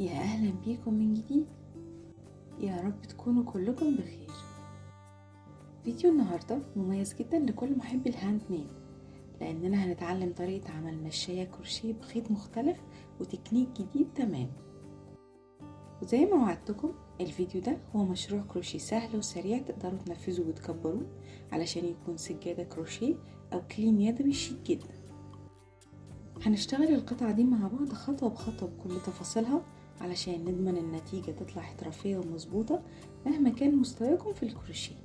يا أهلا بيكم من جديد. يا رب تكونوا كلكم بخير. فيديو النهاردة مميز جدا لكل محبي الهاند ميد، لأننا هنتعلم طريقة عمل مشاية كروشيه بخيط مختلف وتكنيك جديد تمام. وزي ما وعدتكم الفيديو ده هو مشروع كروشيه سهل وسريع تقدروا تنفذوا وتكبروه علشان يكون سجادة كروشيه أو كليم يدوي شيك جدا. هنشتغل القطعة دي مع بعض خطوة بخطوة بكل تفاصيلها علشان نضمن النتيجة تطلع احترافية ومظبوطة مهما كان مستواكم في الكروشيه.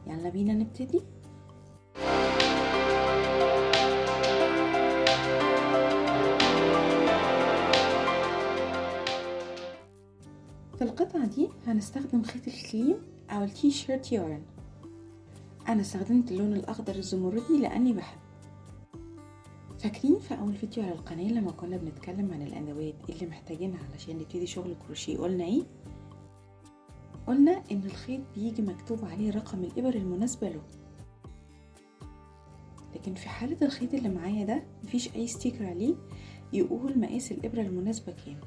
يلا بينا نبتدي. في القطعة دي هنستخدم خيط الكليم أو التي شيرت يارن. أنا استخدمت اللون الأخضر الزمردي لأني بحب. فاكرين في أول فيديو على القناة لما كنا بنتكلم عن الأدوات اللي محتاجينها علشان نبتدي شغل كروشيه قلنا إيه؟ قلنا إن الخيط بيجي مكتوب عليه رقم الإبر المناسبة له، لكن في حالة الخيط اللي معايا ده مفيش أي ستيكر عليه يقول مقاس الإبرة المناسبة كام.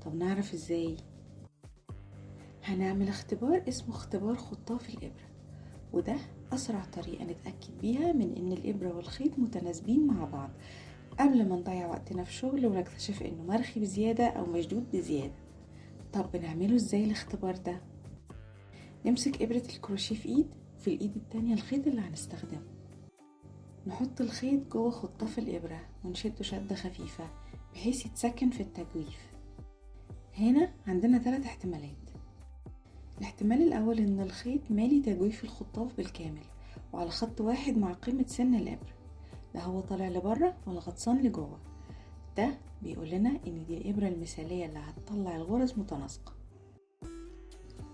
طب نعرف إزاي؟ هنعمل اختبار اسمه اختبار خطاف الإبرة، وده أسرع طريقة نتأكد بيها من إن الإبرة والخيط متناسبين مع بعض قبل ما نضيع وقتنا في شغل ونكتشف إنه مرخي بزيادة أو مشدود بزيادة. طب بنعمله إزاي الاختبار ده؟ نمسك إبرة الكروشيه في الإيد التانية الخيط اللي هنستخدمه، نحط الخيط جوه خطاف الإبرة ونشده شدة خفيفة بحيث يتسكن في التجويف. هنا عندنا 3 احتمالات. الاحتمال الأول إن الخيط مالي تجويف الخطاف بالكامل وعلى خط واحد مع قيمة سن الإبرة، لا هو طالع لبره ولا غطسان لجوه. ده بيقول لنا إن دي الإبرة المثالية اللي هتطلع الغرز متناسقة.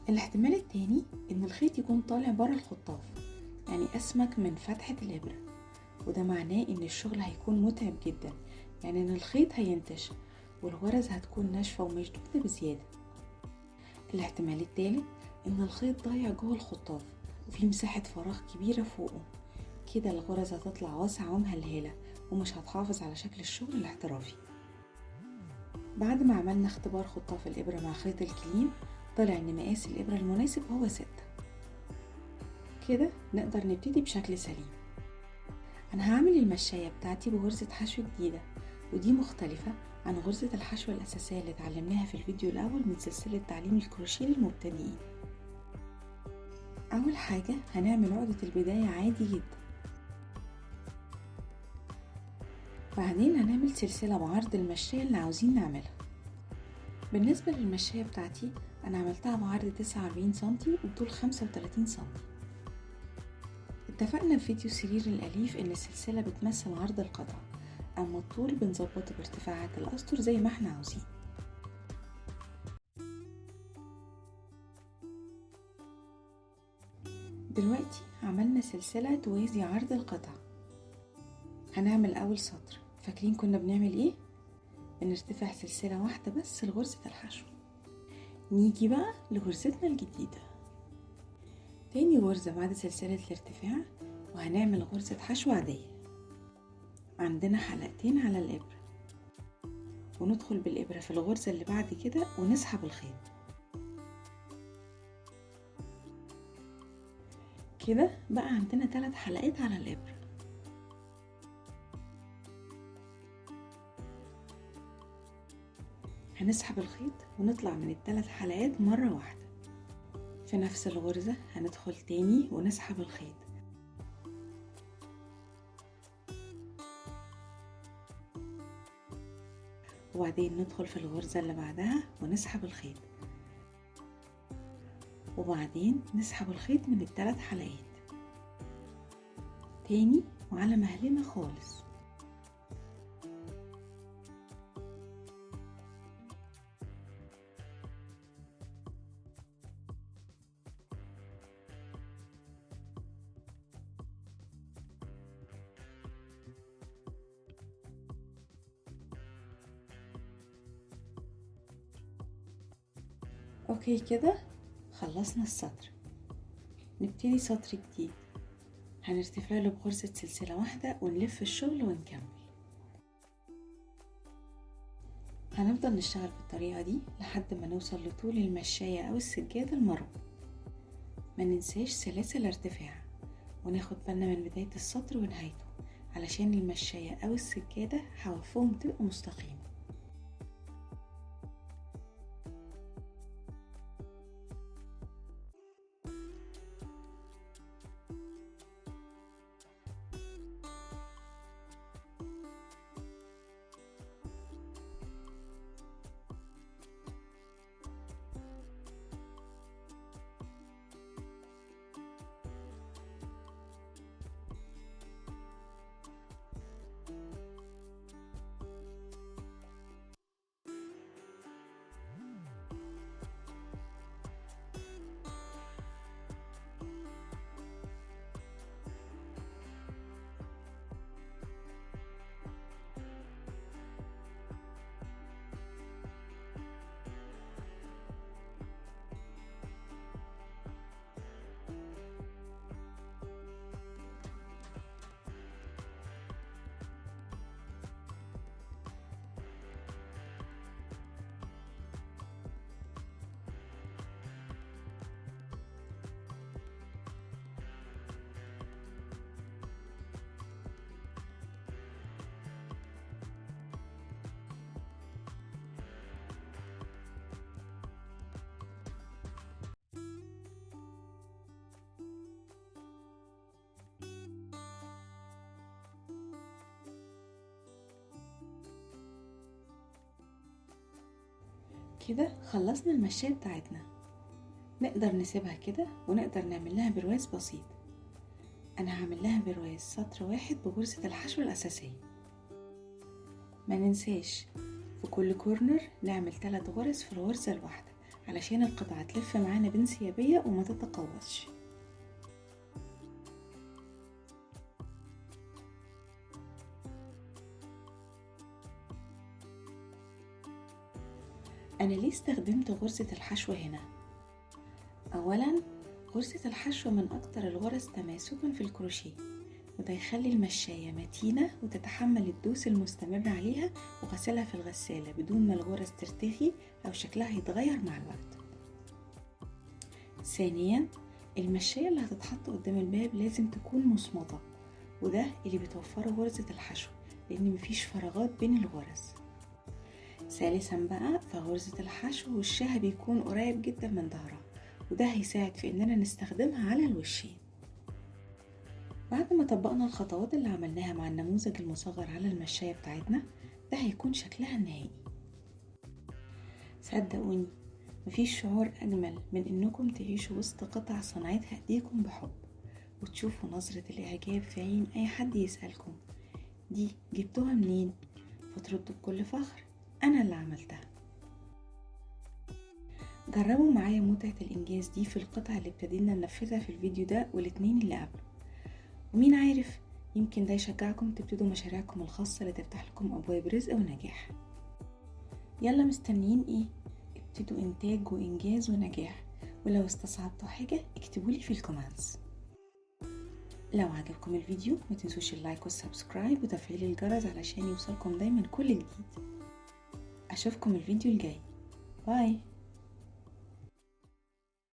الاحتمال التاني إن الخيط يكون طالع بره الخطاف، يعني أسمك من فتحة الإبرة، وده معناه إن الشغل هيكون متعب جدا، يعني إن الخيط هينتش والغرز هتكون ناشفة ومشدودة بزيادة. الاحتمال التالت إن الخيط ضايع جوه الخطاف وفي مساحة فراغ كبيرة فوقه، كده الغرز هتطلع واسعة ومهلهلة ومش هتحافظ على شكل الشغل الاحترافي. بعد ما عملنا اختبار خطاف الإبرة مع خيط الكليم طلع إن مقاس الإبرة المناسب هو 6. كده نقدر نبتدي بشكل سليم. أنا هعمل المشاية بتاعتي بغرزة حشو جديدة، ودي مختلفة عن غرزة الحشو الأساسية اللي اتعلمناها في الفيديو الأول من سلسلة تعليم الكروشيه للمبتدئين. أول حاجة هنعمل عقدة البداية عادي جدا، بعدين هنعمل سلسلة بعرض المشاية اللي عاوزين نعملها. بالنسبة للمشاية بتاعتي أنا عملتها بعرض 49 سنتي وطول 35 سنتي. اتفقنا في فيديو سرير الأليف إن السلسلة بتمثل عرض القطعة، أما الطول بنظبطه بارتفاعات الأسطر زي ما احنا عاوزين. دلوقتي عملنا سلسلة توازي عرض القطعة. هنعمل أول سطر، فاكرين كنا بنعمل إيه؟ بنرتفع سلسلة واحدة بس لغرزة الحشو. نيجي بقى لغرزتنا الجديدة، تاني غرزة بعد سلسلة الارتفاع وهنعمل غرزة حشو عادية. عندنا حلقتين على الإبرة، وندخل بالإبرة في الغرزة اللي بعد كده ونسحب الخيط. كده بقى عندنا 3 حلقات على الإبرة. هنسحب الخيط ونطلع من ال3 حلقات مرة واحدة. في نفس الغرزة هندخل تاني ونسحب الخيط، وبعدين ندخل في الغرزة اللي بعدها ونسحب الخيط، وبعدين نسحب الخيط من ال3 حلقات تاني وعلى مهلنا خالص. اوكي كده خلصنا السطر. نبتدي سطر جديد، هنرتفع له بغرزة سلسلة واحدة ونلف الشغل ونكمل. هنفضل نشتغل بالطريقة دي لحد ما نوصل لطول المشاية أو السجادة المربع. ما ننساش سلاسل ارتفاع، وناخد بالنا من بداية السطر ونهايته علشان المشاية أو السجادة حوافهم تبقى مستقيمة. كده خلصنا المشاية بتاعتنا. نقدر نسيبها كده ونقدر نعمل لها برواز بسيط. انا هعمل لها برواز سطر واحد بغرزة الحشو الاساسية. ما ننساش في كل كورنر نعمل 3 غرز في الغرزة الواحدة علشان القطعة تلف معانا بانسيابية وما تتقوسش. انا ليه استخدمت غرزة الحشو هنا؟ اولا غرزة الحشو من اكتر الغرز تماسكا في الكروشيه، وده يخلي المشاية متينة وتتحمل الدوس المستمر عليها وغسلها في الغسالة بدون ما الغرز ترتخي او شكلها يتغير مع الوقت. ثانيا المشاية اللي هتتحط قدام الباب لازم تكون مصمطة، وده اللي بتوفره غرزة الحشو لان مفيش فراغات بين الغرز. ثالثا بقى فغرزة الحشو وشها بيكون قريب جدا من ظهرها، وده هيساعد في اننا نستخدمها على الوشين. بعد ما طبقنا الخطوات اللي عملناها مع النموذج المصغر على المشاية بتاعتنا، ده هيكون شكلها النهائي. صدقوني مفيش شعور اجمل من انكم تعيشوا وسط قطع صنعتها ايديكم بحب، وتشوفوا نظرة الاعجاب في عين اي حد يسألكم دي جبتوها منين، فتردوا بكل فخر انا اللي عملتها. جربوا معايا متعة الانجاز دي في القطع اللي ابتدينا ننفذها في الفيديو ده والاتنين اللي قبله، ومين عارف يمكن ده يشجعكم تبتدوا مشاريعكم الخاصة اللي تفتح لكم ابواب رزق ونجاح. يلا مستنيين ايه؟ ابتدوا انتاج وانجاز ونجاح، ولو استصعبتوا حاجة اكتبولي في الكومنتس. لو عجبكم الفيديو ما تنسوش اللايك والسبسكرايب وتفعيل الجرس علشان يوصلكم دايما كل جديد. اشوفكم الفيديو الجاي. باي.